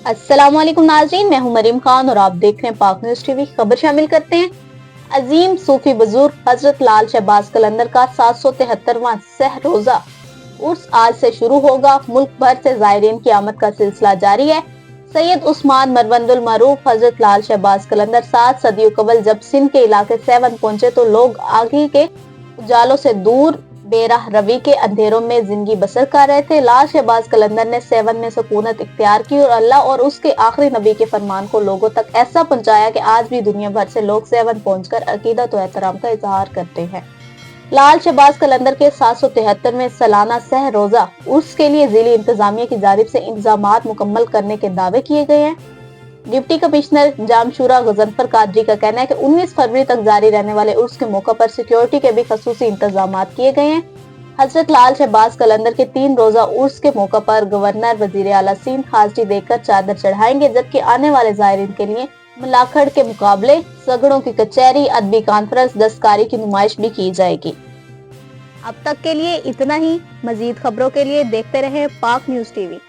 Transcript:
अस्सलाम वालेकुम नाज़रीन, मैं हूं मरीम खान और आप देख रहे हैं पाक न्यूज़ टीवी। खबर शामिल करते हैं। अजीम सूफी बुजुर्ग हजरत लाल शहबाज कलंदर का 773वां सह रोजा उर्स आज से शुरू होगा। मुल्क भर से ज़ायरीन की आमद का सिलसिला जारी है। सैयद उस्मान मरवंदुल मरूफ हजरत लाल शहबाज कलंदर 7 सदियों कबल जब सिंध के इलाके सेवन पहुंचे तो लोग आगे के उजालों से दूर बेराह रवि के अंधेरों में जिंदगी बसर कर रहे थे। लाल शहबाज कलंदर ने सेवन में सुकूनत इख्तियार की और अल्लाह और उसके आखिरी नबी के फरमान को लोगों तक ऐसा पहुंचाया कि आज भी दुनिया भर से लोग सेवन पहुंचकर अकीदत और एहतराम का इजहार करते हैं। लाल शहबाज कलंदर के 773वें सालाना सह रोजा उर्स के लिए जिली इंतजामिया की जानिब से इंतजामात मुकम्मल करने के दावे किए गए हैं। डिप्टी कमिश्नर जामशूरा गजनफर कादरी का कहना है कि 19 फरवरी तक जारी रहने वाले उर्स के मौके पर सिक्योरिटी के भी खसूसी इंतजाम किए गए हैं। हजरत लाल शहबाज कलंदर के 3 रोजा उर्स के मौके पर गवर्नर वजीर आला सिंध हाजिरी देकर चादर चढ़ाएंगे, जबकि आने वाले जायरीन के लिए मलाखड़ के मुकाबले, सगड़ों की कचहरी, अदबी कॉन्फ्रेंस, दस्तकारी की नुमाइश भी की जाएगी। अब तक के लिए इतना ही। मजीद खबरों के लिए देखते रहे पाक न्यूज़ टीवी।